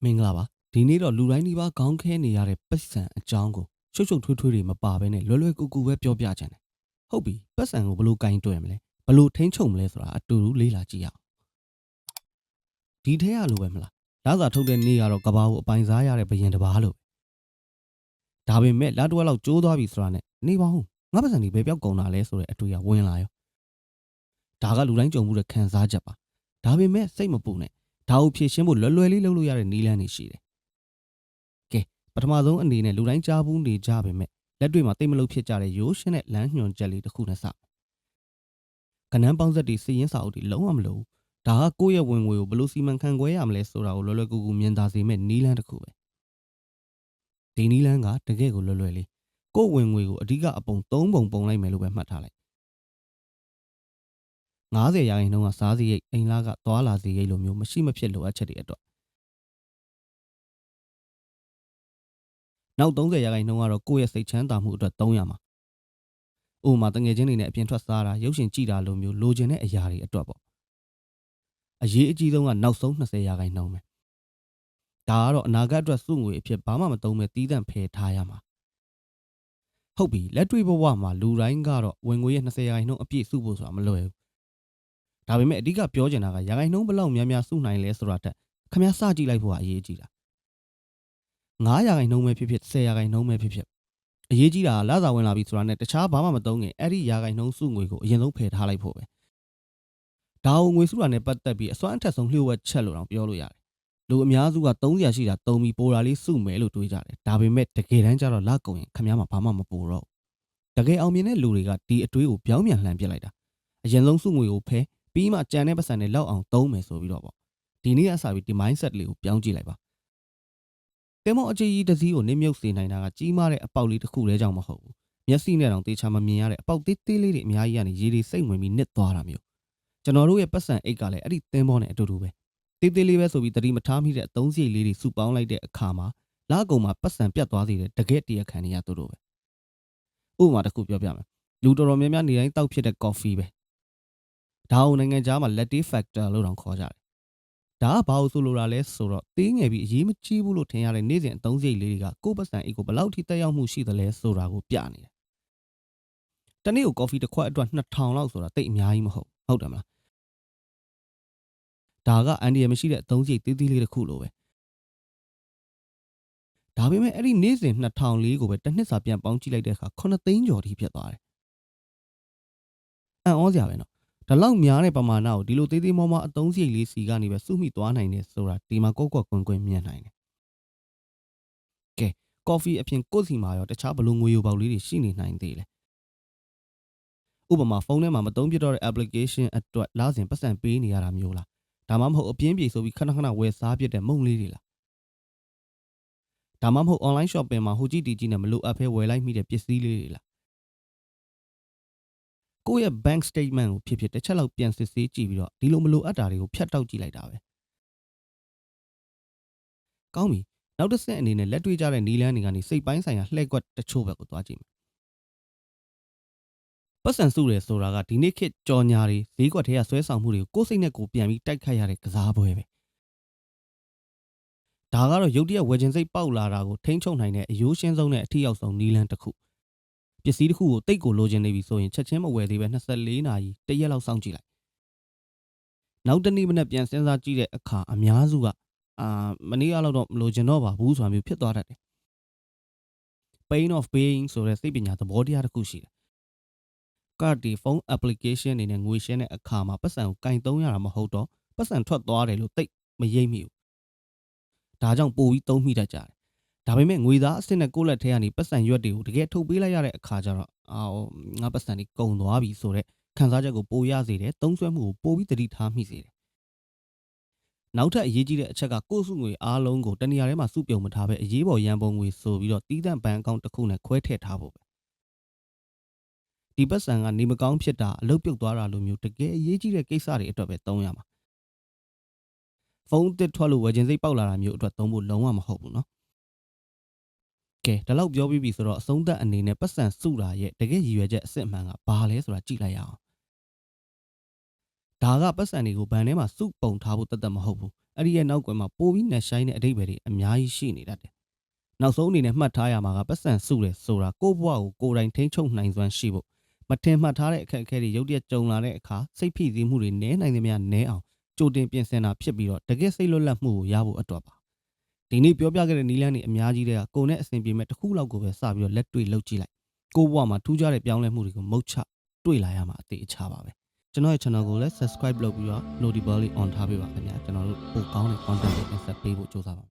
မင်္ဂလာပါဒီနေ့တော့လူတိုင်းဒီပါခေါင်းခဲနေရတဲ့ပတ်စံအကြောင်းကိုရှုပ်ရှုပ်ထွေးထွေးတွေမပါဘဲနဲ့လွယ်လွယ်ကူကူပဲပြောပြချင်တယ်ဟုတ်ပြီပတ်စံကိုဘလို့ကင်တွယ်မလဲဘလို့ထိန်းချုပ်မလဲဆိုတာအတူတူလေ့လာကြည့်ရအောင်ဒီထဲရလိုပဲမလားလစာထုတ်တဲ့နေ့ကတော့ကဘာကိုအပိုင်စားရတဲ့ဘရင်တစ်ပါးလို့ဒါပေမဲ့လက်တွဲလောက်ကျိုးသွားပြီဆိုတာနဲ့နေပါဦးငါပတ်စံဒီဘယ်ပြောက်ကုန်တာလဲဆိုတဲ့အတွေ့အဝင်လာရောဒါကလူတိုင်းကြုံမှုတဲ့ခံစားချက်ပါဒါပေမဲ့စိတ်မပူနဲ့ဒါကိုဖြည့်ရှင်းဖို့လွယ်လွယ်လေးလုပ်လို့ရတဲ့နည်းလမ်းတွေရှိတယ်ပထမဆုံးအနေနဲ့လူတိုင်းကြားဘူးနေကြပေမဲ့လက်တွေ့မှာတိတ်မလို့ဖြစ်ကြတဲ့ရိုးရှင်းတဲ့လမ်းညွှန်ချက်လေးတစ်ခုနဲ့စကနန်းပေါင်းဆက်တွေစီရင်စာအုပ်တွေလုံးဝမလို့ဒါကကိုယ့်ရဲ့ဝင်ငွေကိုဘယ်လိုစီမံခန့်ခွဲရမလဲဆိုတာကိုလွယ်လွယ်ကူကူမြင်သာစေမဲ့နည်းလမ်းတစ်ခုပဲဒီနည်းလမ်းကတကယ်ကိုလွယ်လွယ်လေးကိုယ့်ဝင်ငွေကိုအဓိကအပုံ၃ပုံပုံလိုက်မယ်လို့ပဲမှတ်ထားလိုက်90ရာခိုင်နှုန်းကစားစရိတ်အိမ်လားကသွားလာစရိတ်လိုမျိုးမရှိမဖြစ်လိုအပ်ချက်တွေအတွက်နောက်30ရာခိုင်နှုန်းကတော့ကိုယ့်ရဲ့စိတ်ချမ်းသာမှုအတွက်သုံးရမှာဥပမာတငယ်ချင်းတွေနဲ့အပြင်ထွက်စားတာရုပ်ရှင်ကြည့်တာလိုမျိုးလိုချင်တဲ့အရာတွေအတွက်ပေါ့အရေးအကြီးဆုံးကနောက်ဆုံး20ရာခိုင်နှုန်းပဲဒါကတော့အနာဂတ်အတွက်စုငွေအဖြစ်ဘာမှမသုံးမဲ့တီးသန့်ဖယ်ထားရမှာဟုတ်ပြီလက်တွေ့ဘဝမှာလူတိုင်းကတော့ဝင်ငွေရဲ့20ရာခိုင်နှုန်းအပြည့်စုဖို့ဆိုတာမလွယ်ဘူးဒါပေမဲ့အဓိကပြောချင်တာကရာခိုင်နှုန်းဘယ်လောက်များများစုနိုင်လဲဆိုတာတက်ခမည်းစကြည့်လိုက်ဖို့ကအရေးကြီးတာ9ရာခိုင်နှုန်းပဲဖြစ်ဖြစ်10ရာခိုင်နှုန်းပဲဖြစ်ဖြစ်အရေးကြီးတာကလစာဝင်လာပြီဆိုတာနဲ့တခြားဘာမှမသုံးခင်အဲ့ဒီရာခိုင်နှုန်းစုငွေကိုအရင်ဆုံးဖယ်ထားလိုက်ဖို့ပဲဒါကိုငွေစုတာနဲ့ပတ်သက်ပြီးအစွမ်းအထက်ဆုံးလျှို့ဝှက်ချက်လို့တောင်ပြောလို့ရတယ်လူအများစုက300ရှိတာ3ပြီးပိုတာလေးစုမယ်လို့တွေးကြတယ်ဒါပေမဲ့တကယ်တမ်းကျတော့လကုန်ရင်ခမည်းမှာဘာမှမပိုတော့တကယ်အောင်မြင်တဲ့လူတွေကဒီအတွေးကိုပြောင်းပြန်လှန်ပစ်လိုက်တာအရင်ဆုံးစုငွေကိုဖယ်ပြီးမှကြံတဲ့ပတ်စံနဲ့လောက်အောင်သုံးမယ်ဆိုပြီးတော့ပေါ့ဒီနေ့အစားပြီးဒီ mindset လေးကိုပြောင်းကြည့်လိုက်ပါတင်မောအကြီးကြီးတစ်စီးကိုနစ်မြုပ်စေနိုင်တာကကြီးမားတဲ့အပေါက်လေးတစ်ခုတည်းကြောင့်မဟုတ်ဘူးမျက်စိနဲ့တောင်တေချာမမြင်ရတဲ့အပေါက်သေးသေးလေးတွေအများကြီးကနေရေတွေစိတ်ဝင်ပြီးနစ်သွားတာမျိုးကျွန်တော်တို့ရဲ့ပတ်စံအိတ်ကလည်းအဲ့ဒီတင်မောနဲ့အတူတူပဲတေးသေးလေးပဲဆိုပြီးတတိမထားမိတဲ့အသုံးစရိတ်လေးတွေစုပေါင်းလိုက်တဲ့အခါမှာလအကုန်မှာပတ်စံပြတ်သွားစေတဲ့တကယ်တရားခံနေရသူတို့ပဲဥပမာတစ်ခုပြောပြမယ်လူတော်တော်များများနေတိုင်းတောက်ဖြစ်တဲ့ coffee ပဲဒါအောင်နိုင်ငံခြားမှာ latte factor လို့တောင်ခေါ်ကြတယ်ဒါကဘာလို့ဆိုလိုတာလဲဆိုတော့သေးငယ်ပြီးအရေးမကြီးဘူးလို့ထင်ရတဲ့နေ့စဉ်အသုံးစရိတ်လေးတွေကကိုယ့်ပတ်စံအိတ်ကိုဘယ်လောက်ထိတက်ရောက်မှုရှိသလဲဆိုတာကိုပြနေတယ်တနေ့ကို coffee တစ်ခွက်အတွက်2000လောက်ဆိုတာတိတ်အများကြီးမဟုတ်တယ်မလားဒါကအန်ဒီရမရှိတဲ့အသုံးစရိတ်သေးသေးလေးတစ်ခုလိုပဲဒါပေမဲ့အဲ့ဒီနေ့စဉ်2000လေးကိုပဲတစ်နှစ်စာပြန်ပေါင်းကြည့်လိုက်တဲ့အခါ9သိန်းကျော်ထိဖြစ်သွားတယ်အံ့ဩစရာပဲနော်ဒါလောက်များတဲ့ပမာဏကိုဒီလိုသေးသေးမောမောအသုံးစရိတ်လေးစီကနေပဲစုမိသွားနိုင်တယ်ဆိုတာဒီမှာကော့ကွင်မြင်နိုင်တယ်ကဲကော်ဖီအပြင်ကိုယ့်စီမှာရောတခြားဘလို့ငွေရိုပေါက်လေးတွေရှိနေနိုင်သေးလဲဥပမာဖုန်းထဲမှာမသုံးပြတော့တဲ့ application အတွက်လစဉ်ပတ်စံပေးနေရတာမျိုးလားဒါမှမဟုတ်အပြင်းပြေဆိုပြီးခဏခဏဝယ်စားပြတဲ့မုံလေးတွေလားဒါမှမဟုတ် online shopping မှာဟိုကြည့်ဒီကြည့်နဲ့မလိုအပ်ဘဲဝယ်လိုက်မိတဲ့ပစ္စည်းလေးတွေလားကိုယ့်ရဲ့ bank statement ကိုဖြစ်တစ်ချက်လောက်ပြန်စစ်ဆေးကြည့်ပြီးတော့ဒီလိုမလိုအပ်တာတွေကိုဖြတ်တောက်ကြည့်လိုက်တာပဲကောင်းပြီနောက်တစ်ဆင့်အနေနဲ့လက်တွေ့ကြတဲ့နီးလန်းတွေကနေစိတ်ပိုင်းဆိုင်ရာလှည့်ကွက်တချို့ဘက်ကိုသွားကြည့်မယ်ပတ်စံစုတယ်ဆိုတာကဒီနေ့ခေတ်ကြော်ညာတွေဈေးကွက်ထဲကဆွဲဆောင်မှုတွေကိုကိုယ်စိတ်နဲ့ကိုယ်ပြန်ပြီးတိုက်ခိုက်ရတဲ့ကစားပွဲပဲဒါကတော့ရုတ်တရက်ဝယ်ခြင်းစိတ်ပေါက်လာတာကိုထိန်းချုပ်နိုင်တဲ့အယိုးရှင်းဆုံးနဲ့အထီရောက်ဆုံးနီးလန်းတစ်ခုပစ္စည်းတစ်ခုကိုတိတ်ကိုလိုချင်နေပြီဆိုရင်ချက်ချင်းမဝယ်သေးပဲ24နာရီတရက်လောက်စောင့်ကြည့်လိုက်နောက်တနေ့မနေ့ပြန်စဉ်းစားကြည့်တဲ့အခါအများစုကမနေ့ကတော့မလိုချင်တော့ပါဘူးဆိုတာမျိုးဖြစ်သွားတတ်တယ် pain of paying ဆိုတဲ့စိတ်ပညာသဘောတရားတစ်ခုရှိတယ်ကတ်ဒီဖုန်း application တွေနဲ့ငွေရှင်းတဲ့အခါမှာပတ်စံကိုကင်သုံးရတာမဟုတ်တော့ပတ်စံထွက်သွားတယ်လို့တိတ်မရိပ်မိဘူးဒါကြောင့်ပိုပြီးသုံးမိတတ်ကြတယ်ဒါပေမဲ့ငွေသားအစ်စ်နဲ့ကိုယ့်လက်ထဲကနေပတ်စံရွက်တွေကိုတကယ်ထုတ်ပေးလိုက်ရတဲ့အခါကျတော့ငါပတ်စံတွေကုန်သွားပြီဆိုတဲ့ခံစားချက်ကိုပိုရစေတယ်သုံးစွဲမှုကိုပိုပြီးသတိထားမိစေတယ်နောက်ထပ်အရေးကြီးတဲ့အချက်ကကိုယ့်စုငွေအားလုံးကိုတနေရာထဲမှာစုပြုံမထားပဲအရေးပေါ်ရန်ပုံငွေဆိုပြီးတော့တီးသန့်ဘဏ်အကောင့်တစ်ခုနဲ့ခွဲထည့်ထားဖို့ပဲဒီပတ်စံကနေမကောင်းဖြစ်တာအလုပ်ပြုတ်သွားတာလိုမျိုးတကယ်အရေးကြီးတဲ့ကိစ္စတွေအတွက်ပဲသုံးရမှာဖုန်းတစ်ထွက်လို့ဝယ်ခြင်းစိတ်ပေါက်လာတာမျိုးအတွက်သုံးဖို့လုံးဝမဟုတ်ဘူးနော်ကဲဒါလောက်ပြောပြီးပြီဆိုတော့အဆုံးသက်အနေနဲ့ပတ်စံစုတာရဲ့တကယ်ရည်ရွယ်ချက်အစစ်အမှန်ကဘာလဲဆိုတာကြည့်လိုက်ရအောင်ဒါကပတ်စံတွေကိုဘဏ်ထဲမှာစုပုံထားဖို့တသက်မဟုတ်ဘူး အဲ့ဒီရဲ့နောက်ကွယ်မှာပိုပြီးနဲ့ရှိုင်းတဲ့အဓိပ္ပာယ်တွေအများကြီးရှိနေတတ်တယ်နောက်ဆုံးအနေနဲ့မှတ်ထားရမှာကပတ်စံစုတယ်ဆိုတာကိုယ့်ဘဝကိုကိုယ်တိုင်ထိန်းချုပ်နိုင်စွမ်းရှိဖို့မထင်မှတ်ထားတဲ့အခက်အခဲတွေရုပ်တရက်ကြုံလာတဲ့အခါစိတ်ဖိစီးမှုတွေနည်းနိုင်သမျှနည်းအောင်ကြိုတင်ပြင်ဆင်တာဖြစ်ပြီးတော့တကယ်စိတ်လွတ်လပ်မှုကိုရဖို့အတွက်ပါဒီနေ့ပြောပြခဲ့တဲ့နည်းလမ်းတွေအများကြီးတွေကကိုယ်နဲ့အဆင်ပြေမဲ့တစ်ခုလောက်ကိုပဲစပြီးတော့လက်တွေ့လုပ်ကြည့်လိုက်ကိုယ့်ဘဝမှာထူးခြားတဲ့ပြောင်းလဲမှုတွေကိုမုတ်ချတွေ့လာရမှာအသေးအချပါပဲကျွန်တော်ရဲ့ channel ကိုလည်း subscribe လုပ်ပြီးတော့ notification on ထားပေးပါခင်ဗျာကျွန်တော်တို့ပိုကောင်းတဲ့ content တွေတင်ဆက်ပေးဖို့ကြိုးစားပါ